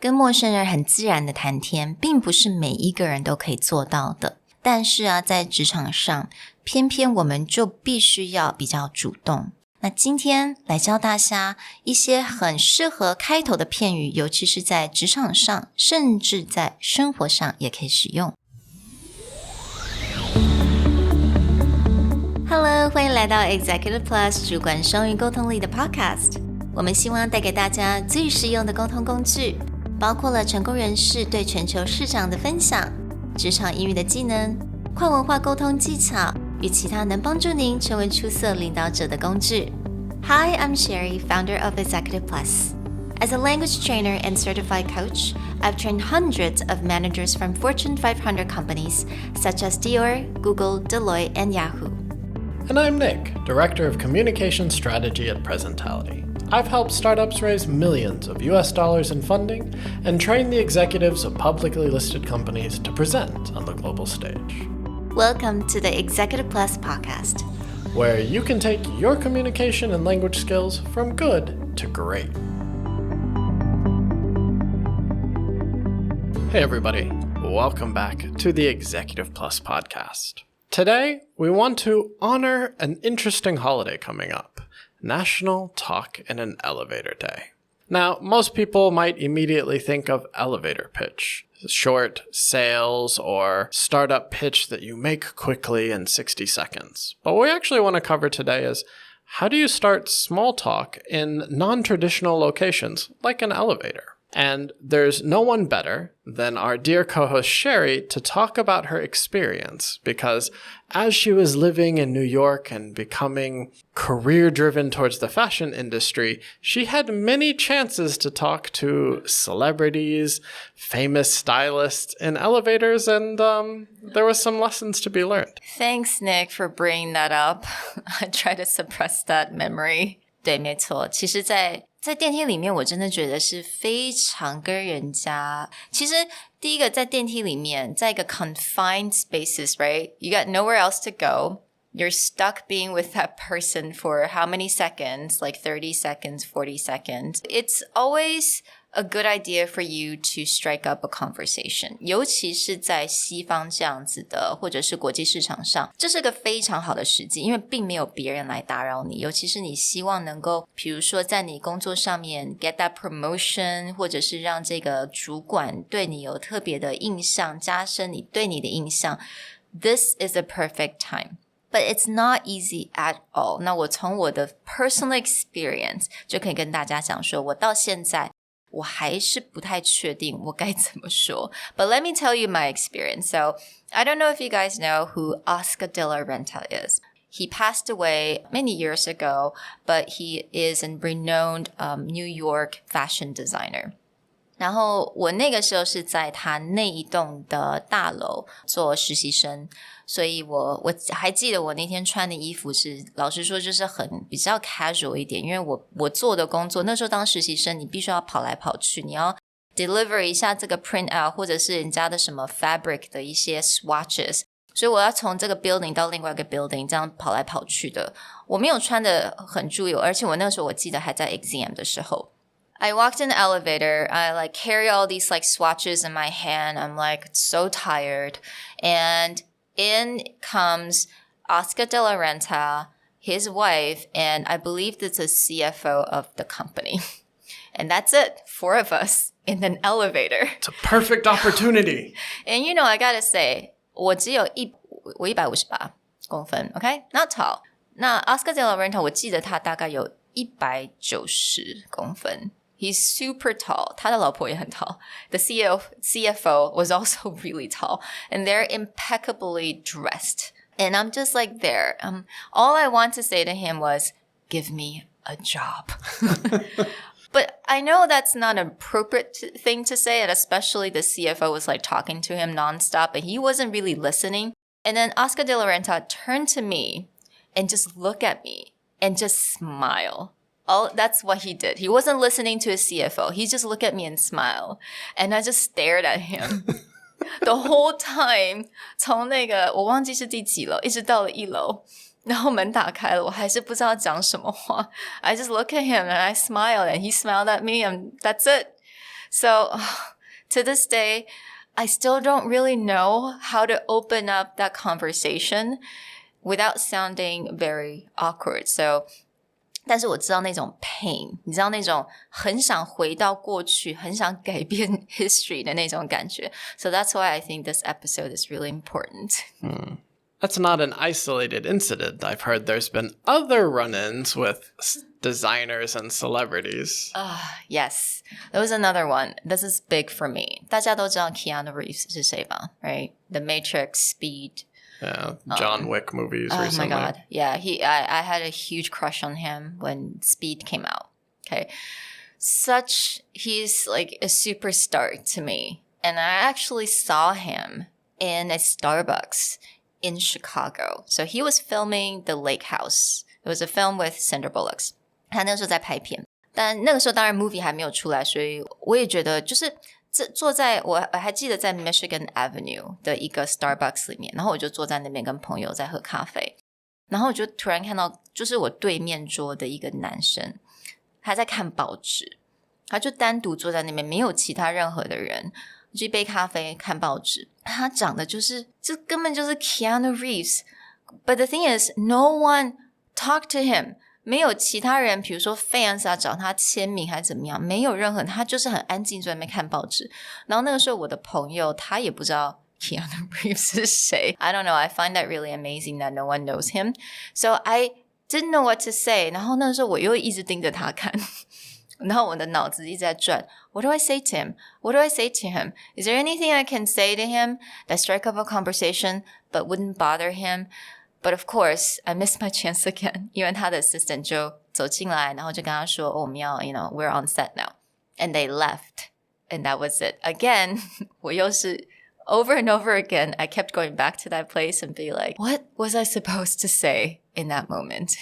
跟陌生人很自然的谈天，并不是每一个人都可以做到的。但是在职场上，偏偏我们就必须要比较主动。那今天来教大家一些很适合开头的片语，尤其是在职场上，甚至在生活上也可以使用。Hello， 欢迎来到 Executive Plus 主管双语沟通力的 podcast。我们希望带给大家最实用的沟通工具，包括了成功人士对全球市场的分享、职场英语的技能、跨文化沟通技巧与其他能帮助您成为出色领导者的工具。Hi, I'm Sherry, founder of Executive Plus. As a language trainer and certified coach, I've trained hundreds of managers from Fortune 500 companies such as Dior, Google, Deloitte, and Yahoo.And I'm Nick, Director of Communication Strategy at Presentality. I've helped startups raise millions of US dollars in funding and train the executives of publicly listed companies to present on the global stage. Welcome to the Executive Plus podcast, where you can take your communication and language skills from good to great. Hey everybody, welcome back to the Executive Plus podcast.Today, we want to honor an interesting holiday coming up, National Talk in an Elevator Day. Now, most people might immediately think of elevator pitch, short sales or startup pitch that you make quickly in 60 seconds. But what we actually want to cover today is how do you start small talk in non-traditional locations like an elevator?And there's no one better than our dear co-host Sherry to talk about her experience, because as she was living in New York and becoming career-driven towards the fashion industry, she had many chances to talk to celebrities, famous stylists in elevators, and there was some lessons to be learned. Thanks, Nick, for bringing that up. I try to suppress that memory. 对，没错，其实在电梯里面，我真的觉得是非常跟人家。其实第一个在电梯里面，在一个 confined spaces, right? You got nowhere else to go. You're stuck being with that person for how many seconds? Like 30 seconds, 40 seconds. It's always a good idea for you to strike up a conversation. 尤其是在西方这样子的，或者是国际市场上，这是个非常好的时机，因为并没有别人来打扰你，尤其是你希望能够，比如说在你工作上面 get that promotion， 或者是让这个主管对你有特别的印象，加深你对你的印象。This is a perfect time.But it's not easy at all. 那我从我的 personal experience 就可以跟大家讲说，我到现在我还是不太确定我该怎么说。But let me tell you my experience. So I don't know if you guys know who Oscar de la Renta is. He passed away many years ago, but he is a renowned New York fashion designer.然后我那个时候是在他那一栋的大楼做实习生，所以我还记得我那天穿的衣服是，老实说就是比较 casual 一点，因为我做的工作那时候当实习生，你必须要跑来跑去，你要 deliver 一下这个 print out 或者是人家的什么 fabric 的一些 swatches， 所以我要从这个 building 到另外一个 building 这样跑来跑去的，我没有穿的很注意，而且我那时候我记得还在 exam 的时候。I walked in the elevator. I carry all these swatches in my hand. I'm so tired. And in comes Oscar de la Renta, his wife, and I believe that's a CFO of the company. And that's it. 4 of us in an elevator. It's a perfect opportunity. And I gotta say, 我只有158公分 okay? Not tall. 那 Oscar de la Renta 我记得他大概有190公分。He's super tall. 他的老婆也很 tall. The CFO was also really tall. And they're impeccably dressed. And I'm just there. All I want to say to him was, give me a job. But I know that's not an appropriate thing to say, and especially the CFO was talking to him nonstop, and he wasn't really listening. And then Oscar de la Renta turned to me and just looked at me and just smile.Oh, that's what he did. He wasn't listening to his CFO. He just looked at me and smiled. And I just stared at him. The whole time, 从那个我忘记是第几楼，一直到了1楼。然后门打开了，我还是不知道讲什么话。I just look at him and I smiled and he smiled at me and that's it. So to this day, I still don't really know how to open up that conversation without sounding very awkward. So, 但是我知道那种 pain, 你知道那种很想回到过去，很想改变 history 的那种感觉. So that's why I think this episode is really important. That's not an isolated incident. I've heard there's been other run-ins with designers and celebrities. Yes, there was another one. This is big for me. 大家都知道 Keanu Reeves 是谁吧 right? The Matrix, Speed. Yeah, John Wick movies oh recently. Oh my God. Yeah, I had a huge crush on him when Speed came out. Okay. He's like a superstar to me. And I actually saw him in a Starbucks in Chicago. So he was filming The Lake House. It was a film with Sandra Bullock. 他那个时候在拍片，但那个时候当然 movie 还没有出来，所以我也觉得就是坐在我还记得在 Michigan Avenue 的一个 Starbucks 里面，然后我就坐在那边跟朋友在喝咖啡，然后我就突然看到就是我对面桌的一个男生，他在看报纸，他就单独坐在那边，没有其他任何的人，就一杯咖啡看报纸，他长得就根本就是 Keanu Reeves. But the thing is, no one talked to him. 没有其他人比如说 fans 啊找他签名还是怎么样，没有任何人，他就是很安静坐在那边看报纸。然后那个时候我的朋友他也不知道 Keanu Reeves 是谁。 I don't know, I find that really amazing that no one knows him. So I didn't know what to say. 然后那个时候我又一直盯着他看，然后我的脑子一直在转 What do I say to him? What do I say to him? Is there anything I can say to him that strike up a conversation but wouldn't bother him?But of course, I missed my chance again. 因为他的 assistant 就走进来，然后就跟他说，我们要 we're on set now. And they left. And that was it. Again, 我又是 over and over again, I kept going back to that place and be like, what was I supposed to say in that moment?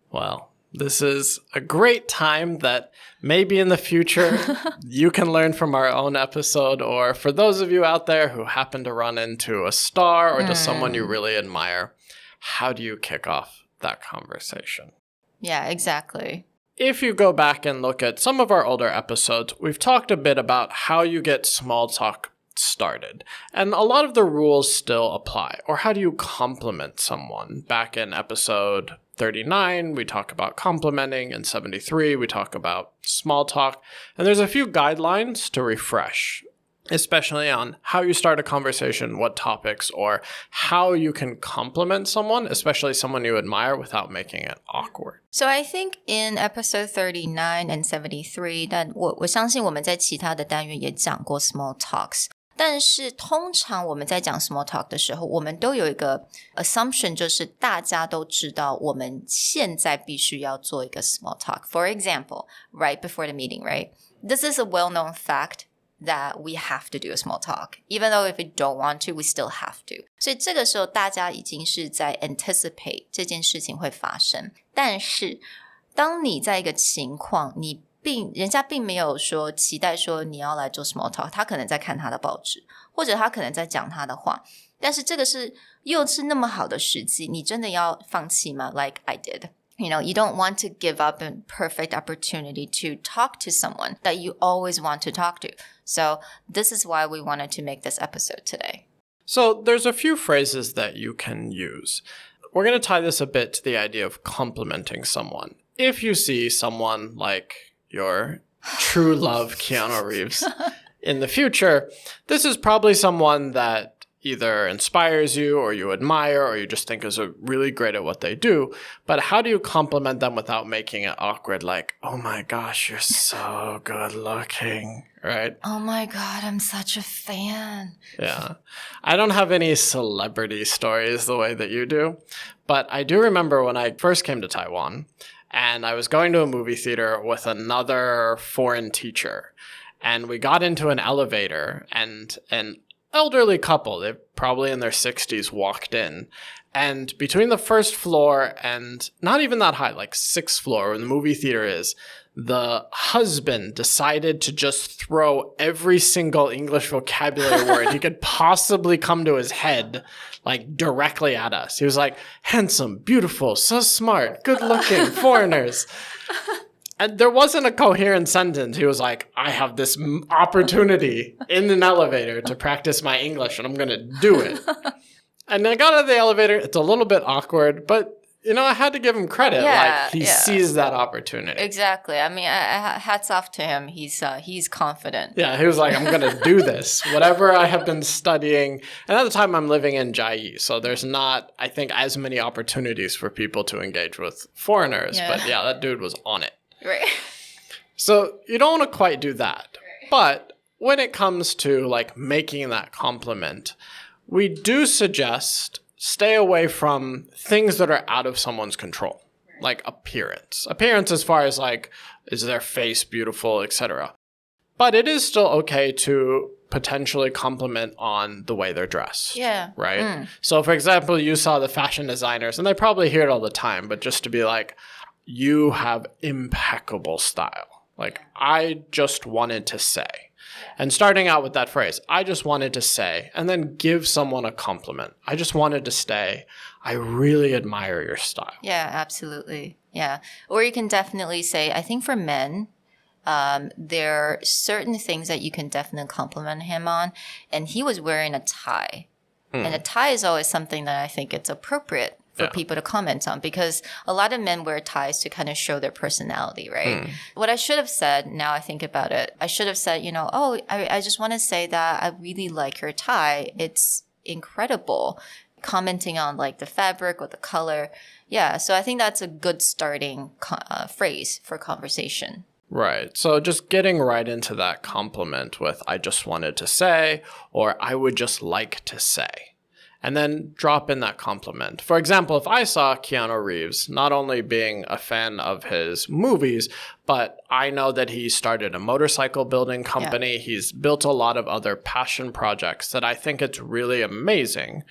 Well, this is a great time that maybe in the future you can learn from our own episode, or for those of you out there who happen to run into a star or just someone you really admire,How do you kick off that conversation? Yeah, exactly. If you go back and look at some of our older episodes, we've talked a bit about how you get small talk started. And a lot of the rules still apply. Or how do you compliment someone? Back in episode 39, we talk about complimenting. In 73, we talk about small talk. And there's a few guidelines to refresh.Especially on how you start a conversation, what topics, or how you can compliment someone, especially someone you admire, without making it awkward. So I think in episode 39 and 73, 但我相信我们在其他的单元也讲过 small talks. 但是通常我们在讲 small talk 的时候，我们都有一个 assumption， 就是大家都知道我们现在必须要做一个 small talk. For example, right before the meeting, right? This is a well-known fact.that we have to do a small talk. Even though if we don't want to, we still have to. 所以这个时候大家已经是在 anticipate 这件事情会发生。但是当你在一个情况，人家并没有说期待说你要来做 small talk， 他可能在看他的报纸，或者他可能在讲他的话。但是这个又是那么好的时机，你真的要放弃吗？ Like I did.You don't want to give up a perfect opportunity to talk to someone that you always want to talk to. So this is why we wanted to make this episode today. So there's a few phrases that you can use. We're going to tie this a bit to the idea of complimenting someone. If you see someone like your true love, Keanu Reeves, in the future, this is probably someone that either inspires you or you admire or you just think is really great at what they do. But how do you compliment them without making it awkward? Like, oh my gosh, you're so good looking, right? Oh my God, I'm such a fan. Yeah. I don't have any celebrity stories the way that you do. But I do remember when I first came to Taiwan and I was going to a movie theater with another foreign teacher. And we got into an elevator and an elderly couple, they're probably in their 60s, walked in. And between the first floor and not even that high, like 6th floor where the movie theater is, the husband decided to just throw every single English vocabulary word he could possibly come to his head, like directly at us. He was like, handsome, beautiful, so smart, good looking, foreigners. And there wasn't a coherent sentence. He was like, I have this opportunity in an elevator to practice my English, and I'm going to do it. And I got out of the elevator. It's a little bit awkward, but, I had to give him credit. He sees that opportunity. Exactly. I mean, hats off to him. He's confident. Yeah, he was like, I'm going to do this. Whatever I have been studying. And at the time, I'm living in Chiayi, so there's not, I think, as many opportunities for people to engage with foreigners. Yeah. But yeah, that dude was on it. Right. So you don't want to quite do that. But when it comes to making that compliment, we do suggest stay away from things that are out of someone's control, like appearance. Appearance as far as is their face beautiful, etc. But it is still okay to potentially compliment on the way they're dressed. Yeah. Right? So for example, you saw the fashion designers, and they probably hear it all the time, but just to be like, you have impeccable style. I just wanted to say. And starting out with that phrase, I just wanted to say, and then give someone a compliment. I just wanted to say, I really admire your style. Yeah, absolutely. Yeah. Or you can definitely say, I think for men, there are certain things that you can definitely compliment him on. And he was wearing a tie. And a tie is always something that I think it's appropriate for people to comment on, because a lot of men wear ties to kind of show their personality, right? What I should have said, now I think about it, I should have said, I just want to say that I really like your tie. It's incredible. Commenting on the fabric or the color. Yeah, so I think that's a good starting phrase for conversation. Right. So just getting right into that compliment with, I just wanted to say, or I would just like to say. And then drop in that compliment. For example, if I saw Keanu Reeves, not only being a fan of his movies, but I know that he started a motorcycle building company. Yeah. He's built a lot of other passion projects that I think it's really amazing.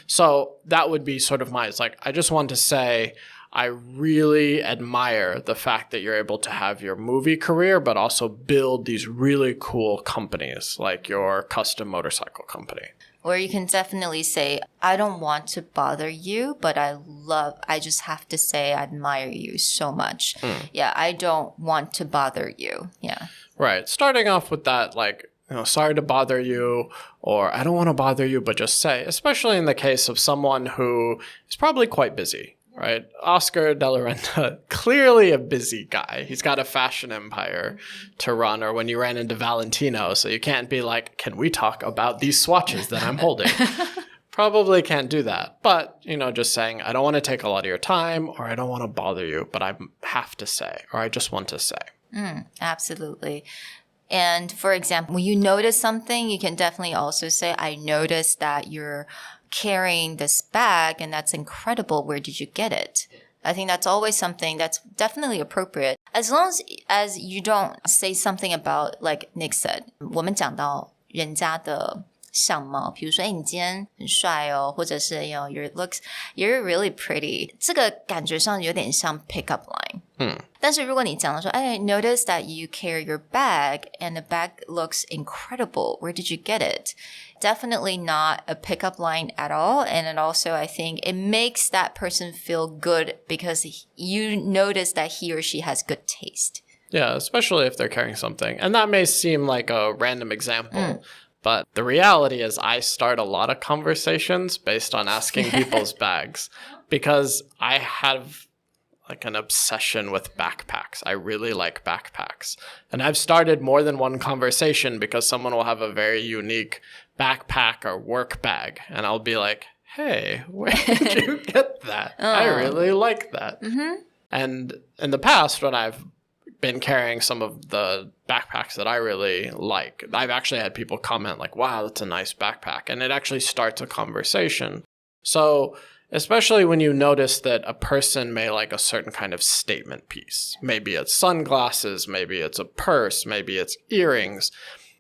So that would be sort of I just want to say, I really admire the fact that you're able to have your movie career, but also build these really cool companies like your custom motorcycle company. Or you can definitely say, I don't want to bother you, but I just have to say I admire you so much. Yeah, I don't want to bother you. Yeah. Right. Starting off with that, sorry to bother you, or I don't want to bother you, but just say, especially in the case of someone who is probably quite busy. Right? Oscar de la Renta, clearly a busy guy. He's got a fashion empire to run, or when you ran into Valentino, so you can't be like, can we talk about these swatches that I'm holding? Probably can't do that. But, just saying, I don't want to take a lot of your time, or I don't want to bother you, but I have to say, or I just want to say. Absolutely. And for example, when you notice something, you can definitely also say, I noticed that you're carrying this bag, and that's incredible. Where did you get it? I think that's always something that's definitely appropriate. As long as you don't say something about, like Nick said, 我们讲到人家的相貌，比如说，你今天很帅哦，或者是your looks, you're really pretty. 这个感觉上有点像 pick-up line. 但是如果你讲到说，I noticed that you carry your bag and the bag looks incredible. Where did you get it? Definitely not a pickup line at all. And it also, I think, it makes that person feel good because you notice that he or she has good taste. Yeah, especially if they're carrying something. And that may seem like a random example. But the reality is I start a lot of conversations based on asking people's bags, because I have an obsession with backpacks. I really like backpacks. And I've started more than one conversation because someone will have a very unique backpack or work bag. And I'll be like, hey, where did you get that? I really like that. And in the past, when I've been carrying some of the backpacks that I really like, I've actually had people comment like, wow, that's a nice backpack. And it actually starts a conversation. So especially when you notice that a person may like a certain kind of statement piece. Maybe it's sunglasses, maybe it's a purse, maybe it's earrings.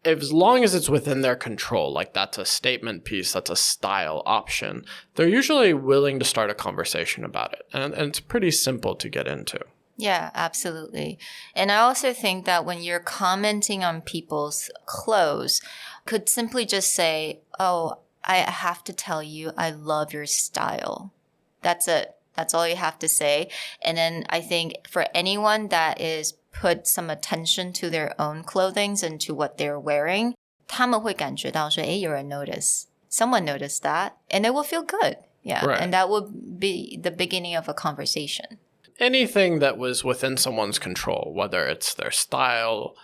As long as it's within their control, like that's a statement piece, that's a style option, they're usually willing to start a conversation about it. And it's pretty simple to get into. Yeah, absolutely. And I also think that when you're commenting on people's clothes, could simply just say, oh, I have to tell you, I love your style. That's it. That's all you have to say. And then I think for anyone that is put some attention to their own clothing and to what they're wearing, 他们会感觉到说，有人 notice. Someone noticed that, and they will feel good. Yeah, right. And that would be the beginning of a conversation. Anything that was within someone's control, whether it's their style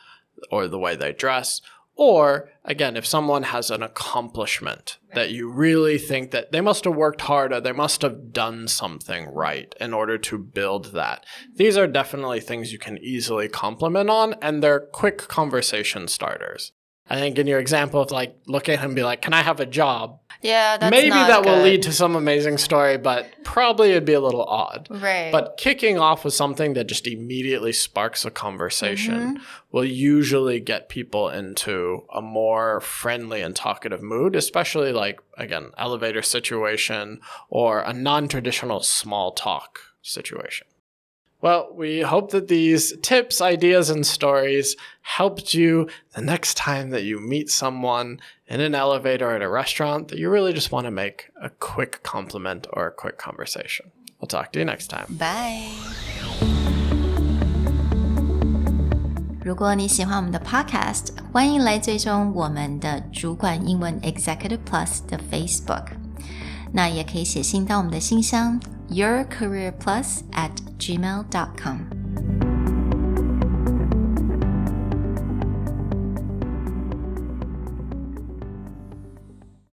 or the way they dress, or, again, if someone has an accomplishment that you really think that they must have worked hard or they must have done something right in order to build that. These are definitely things you can easily compliment on, and they're quick conversation starters. I think in your example of like, look at him and be like, can I have a job? Yeah, that's Maybe not that good. will lead to some amazing story, but probably it'd be a little odd. Right. But kicking off with something that just immediately sparks a conversation will usually get people into a more friendly and talkative mood, especially like, again, elevator situation or a non-traditional small talk situation. Well, we hope that these tips, ideas, and stories helped you the next time that you meet someone in an elevator or at a restaurant that you really just want to make a quick compliment or a quick conversation. We'll talk to you next time. Bye. 如果你喜欢我们的 podcast， 欢迎来追踪我们的主管英文 Executive Plus 的 Facebook。那也可以写信到我们的信箱yourcareerplus@gmail.com